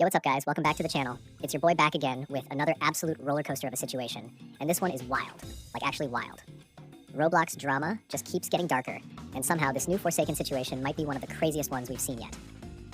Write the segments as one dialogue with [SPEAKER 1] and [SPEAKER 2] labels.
[SPEAKER 1] Yo, what's up, guys? Welcome back to the channel. It's your boy back again with another absolute roller coaster of a situation, and this one is wild. Like, actually wild. Roblox drama just keeps getting darker, and somehow this new Forsaken situation might be one of the craziest ones we've seen yet.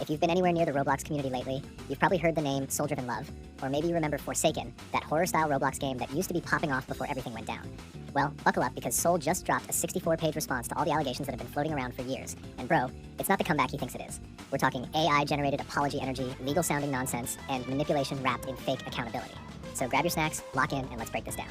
[SPEAKER 1] If you've been anywhere near the Roblox community lately, you've probably heard the name Soul Driven Love, or maybe you remember Forsaken, that horror-style Roblox game that used to be popping off before everything went down. Well, buckle up, because Soul just dropped a 64-page response to all the allegations that have been floating around for years. And bro, it's not the comeback he thinks it is. We're talking AI-generated apology energy, legal-sounding nonsense, and manipulation wrapped in fake accountability. So grab your snacks, lock in, and let's break this down.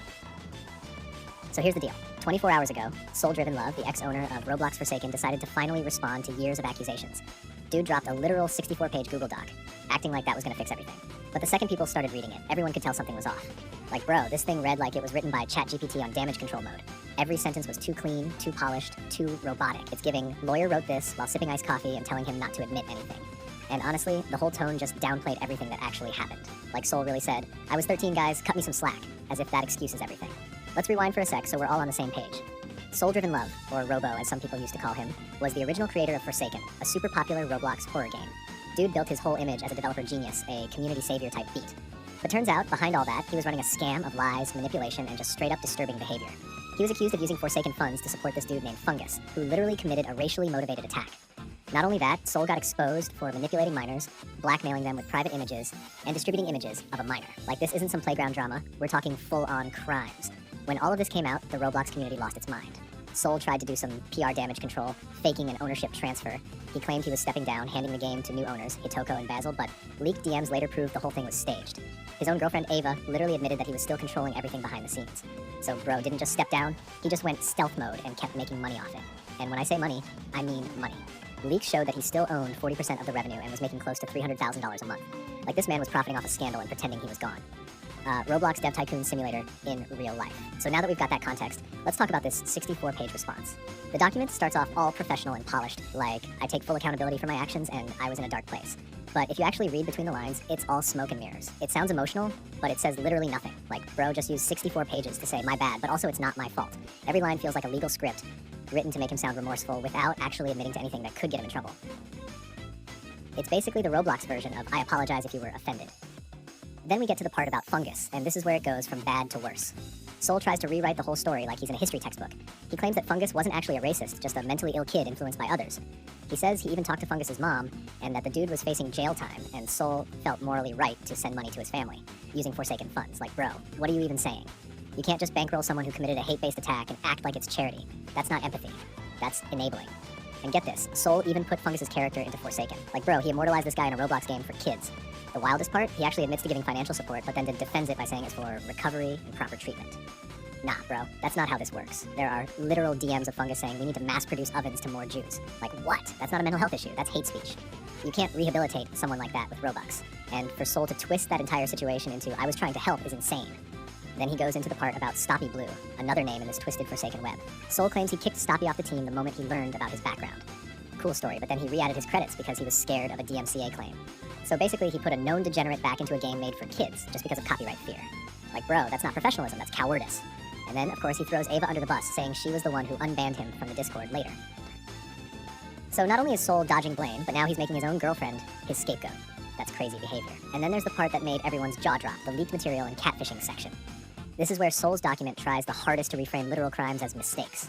[SPEAKER 1] So here's the deal. 24 hours ago, Soul Driven Love, the ex-owner of Roblox Forsaken, decided to finally respond to years of accusations. Dude dropped a literal 64-page Google Doc, acting like that was gonna fix everything. But the second people started reading it, everyone could tell something was off. Like, bro, this thing read like it was written by ChatGPT on damage control mode. Every sentence was too clean, too polished, too robotic. It's giving, lawyer wrote this while sipping iced coffee and telling him not to admit anything. And honestly, the whole tone just downplayed everything that actually happened. Like Soul really said, I was 13, guys, cut me some slack, as if that excuses everything. Let's rewind for a sec so we're all on the same page. Soul Driven Love, or Robo as some people used to call him, was the original creator of Forsaken, a super popular Roblox horror game. Dude built his whole image as a developer genius, a community savior type beat. But turns out, behind all that, he was running a scam of lies, manipulation, and just straight up disturbing behavior. He was accused of using Forsaken funds to support this dude named Fungus, who literally committed a racially motivated attack. Not only that, Soul got exposed for manipulating minors, blackmailing them with private images, and distributing images of a minor. Like, this isn't some playground drama, we're talking full-on crimes. When all of this came out, the Roblox community lost its mind. Soul tried to do some PR damage control, faking an ownership transfer. He claimed he was stepping down, handing the game to new owners, Hitoko and Basil, but leaked DMs later proved the whole thing was staged. His own girlfriend, Ava, literally admitted that he was still controlling everything behind the scenes. So bro didn't just step down, he just went stealth mode and kept making money off it. And when I say money, I mean money. Leaks showed that he still owned 40% of the revenue and was making close to $300,000 a month. Like, this man was profiting off a scandal and pretending he was gone. Roblox Dev Tycoon Simulator in real life. So now that we've got that context, let's talk about this 64-page response. The document starts off all professional and polished, like, I take full accountability for my actions and I was in a dark place. But if you actually read between the lines, it's all smoke and mirrors. It sounds emotional, but it says literally nothing. Like, bro just used 64 pages to say, my bad, but also it's not my fault. Every line feels like a legal script, written to make him sound remorseful without actually admitting to anything that could get him in trouble. It's basically the Roblox version of, I apologize if you were offended. Then we get to the part about Fungus, and this is where it goes from bad to worse. Soul tries to rewrite the whole story like he's in a history textbook. He claims that Fungus wasn't actually a racist, just a mentally ill kid influenced by others. He says he even talked to Fungus's mom, and that the dude was facing jail time, and Soul felt morally right to send money to his family, using Forsaken funds. Like, bro, what are you even saying? You can't just bankroll someone who committed a hate-based attack and act like it's charity. That's not empathy. That's enabling. And get this, Soul even put Fungus's character into Forsaken. Like, bro, he immortalized this guy in a Roblox game for kids. The wildest part, he actually admits to giving financial support, but then defends it by saying it's for recovery and proper treatment. Nah, bro, that's not how this works. There are literal DMs of Fungus saying we need to mass-produce ovens to more Jews. Like, what? That's not a mental health issue, that's hate speech. You can't rehabilitate someone like that with Robux. And for Soul to twist that entire situation into, I was trying to help, is insane. Then he goes into the part about Stoppy Blue, another name in this twisted Forsaken web. Soul claims he kicked Stoppy off the team the moment he learned about his background. Cool story, but then he re-added his credits because he was scared of a DMCA claim. So basically, he put a known degenerate back into a game made for kids, just because of copyright fear. Like, bro, that's not professionalism, that's cowardice. And then, of course, he throws Ava under the bus, saying she was the one who unbanned him from the Discord later. So not only is Soul dodging blame, but now he's making his own girlfriend his scapegoat. That's crazy behavior. And then there's the part that made everyone's jaw drop, the leaked material and catfishing section. This is where Soul's document tries the hardest to reframe literal crimes as mistakes.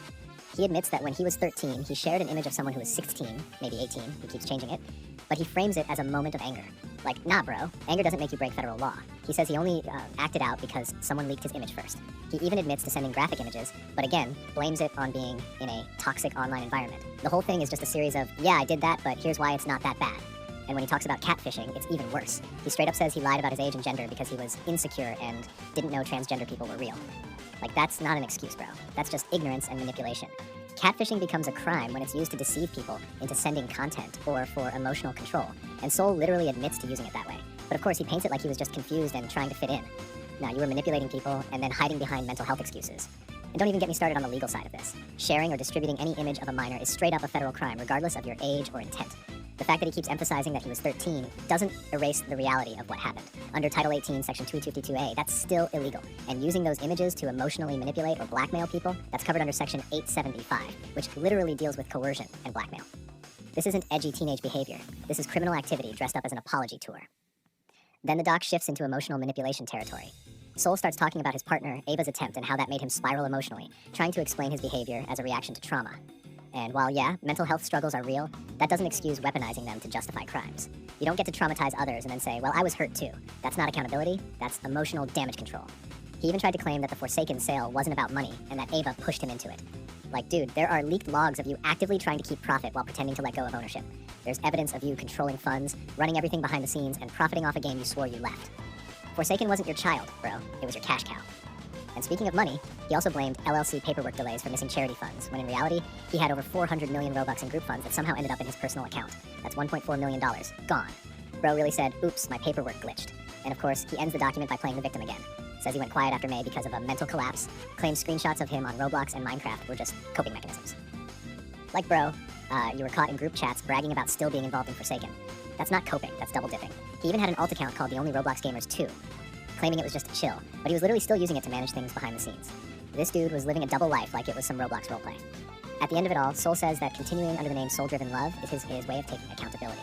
[SPEAKER 1] He admits that when he was 13, he shared an image of someone who was 16, maybe 18, he keeps changing it, but he frames it as a moment of anger. Like, nah bro, anger doesn't make you break federal law. He says he only acted out because someone leaked his image first. He even admits to sending graphic images, but again, blames it on being in a toxic online environment. The whole thing is just a series of, yeah, I did that, but here's why it's not that bad. And when he talks about catfishing, it's even worse. He straight up says he lied about his age and gender because he was insecure and didn't know transgender people were real. Like, that's not an excuse, bro. That's just ignorance and manipulation. Catfishing becomes a crime when it's used to deceive people into sending content or for emotional control, and Soul literally admits to using it that way. But of course, he paints it like he was just confused and trying to fit in. Now, you were manipulating people and then hiding behind mental health excuses. And don't even get me started on the legal side of this. Sharing or distributing any image of a minor is straight up a federal crime, regardless of your age or intent. The fact that he keeps emphasizing that he was 13 doesn't erase the reality of what happened. Under Title 18, Section 252A, that's still illegal. And using those images to emotionally manipulate or blackmail people, that's covered under Section 875, which literally deals with coercion and blackmail. This isn't edgy teenage behavior. This is criminal activity dressed up as an apology tour. Then the doc shifts into emotional manipulation territory. Soul starts talking about his partner, Ava's attempt, and how that made him spiral emotionally, trying to explain his behavior as a reaction to trauma. And while, yeah, mental health struggles are real, that doesn't excuse weaponizing them to justify crimes. You don't get to traumatize others and then say, well, I was hurt too. That's not accountability, that's emotional damage control. He even tried to claim that the Forsaken sale wasn't about money and that Ava pushed him into it. Like, dude, there are leaked logs of you actively trying to keep profit while pretending to let go of ownership. There's evidence of you controlling funds, running everything behind the scenes, and profiting off a game you swore you left. Forsaken wasn't your child, bro. It was your cash cow. And speaking of money, he also blamed LLC paperwork delays for missing charity funds, when in reality, he had over 400 million Robux in group funds that somehow ended up in his personal account. That's $1.4 million. Gone. Bro really said, oops, my paperwork glitched. And of course, he ends the document by playing the victim again. Says he went quiet after May because of a mental collapse, claims screenshots of him on Roblox and Minecraft were just coping mechanisms. Like, bro, you were caught in group chats bragging about still being involved in Forsaken. That's not coping, that's double dipping. He even had an alt account called The Only Roblox Gamers 2, claiming it was just chill, but he was literally still using it to manage things behind the scenes. This dude was living a double life like it was some Roblox roleplay. At the end of it all, Soul says that continuing under the name Soul Driven Love is his way of taking accountability.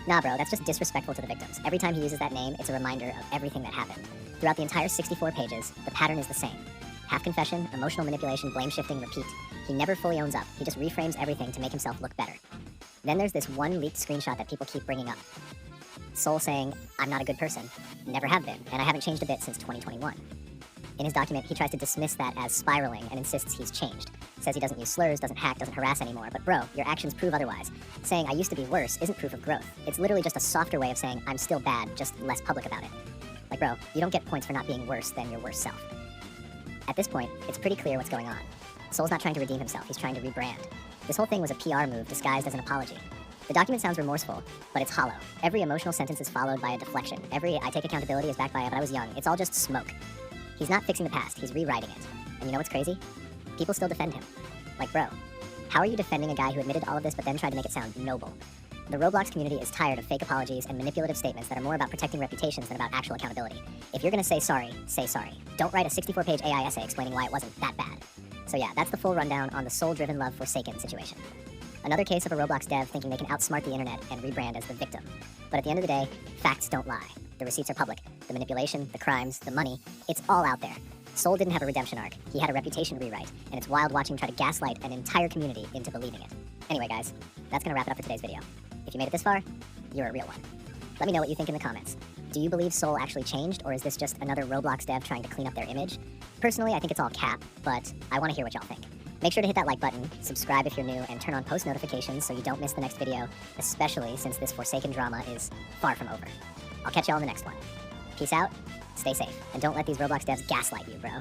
[SPEAKER 1] Nah, bro, that's just disrespectful to the victims. Every time he uses that name, it's a reminder of everything that happened. Throughout the entire 64 pages, the pattern is the same. Half confession, emotional manipulation, blame shifting, repeat. He never fully owns up. He just reframes everything to make himself look better. Then there's this one leaked screenshot that people keep bringing up. Soul saying, I'm not a good person, never have been, and I haven't changed a bit since 2021. In his document, he tries to dismiss that as spiraling and insists he's changed. Says he doesn't use slurs, doesn't hack, doesn't harass anymore, but bro, your actions prove otherwise. Saying I used to be worse isn't proof of growth. It's literally just a softer way of saying I'm still bad, just less public about it. Like, bro, you don't get points for not being worse than your worst self. At this point, it's pretty clear what's going on. Soul's not trying to redeem himself, he's trying to rebrand. This whole thing was a PR move disguised as an apology. The document sounds remorseful, but it's hollow. Every emotional sentence is followed by a deflection. Every I take accountability is backed by a but I was young. It's all just smoke. He's not fixing the past, he's rewriting it. And you know what's crazy? People still defend him. Like, bro, how are you defending a guy who admitted all of this but then tried to make it sound noble? The Roblox community is tired of fake apologies and manipulative statements that are more about protecting reputations than about actual accountability. If you're gonna say sorry, say sorry. Don't write a 64-page AI essay explaining why it wasn't that bad. So yeah, that's the full rundown on the Soul-Driven Love Forsaken situation. Another case of a Roblox dev thinking they can outsmart the internet and rebrand as the victim. But at the end of the day, facts don't lie. The receipts are public. The manipulation, the crimes, the money, it's all out there. Soul didn't have a redemption arc. He had a reputation to rewrite, and it's wild watching him try to gaslight an entire community into believing it. Anyway, guys, that's gonna wrap it up for today's video. If you made it this far, you're a real one. Let me know what you think in the comments. Do you believe Soul actually changed, or is this just another Roblox dev trying to clean up their image? Personally, I think it's all cap, but I want to hear what y'all think. Make sure to hit that like button, subscribe if you're new, and turn on post notifications so you don't miss the next video, especially since this Forsaken drama is far from over. I'll catch y'all in the next one. Peace out, stay safe, and don't let these Roblox devs gaslight you, bro.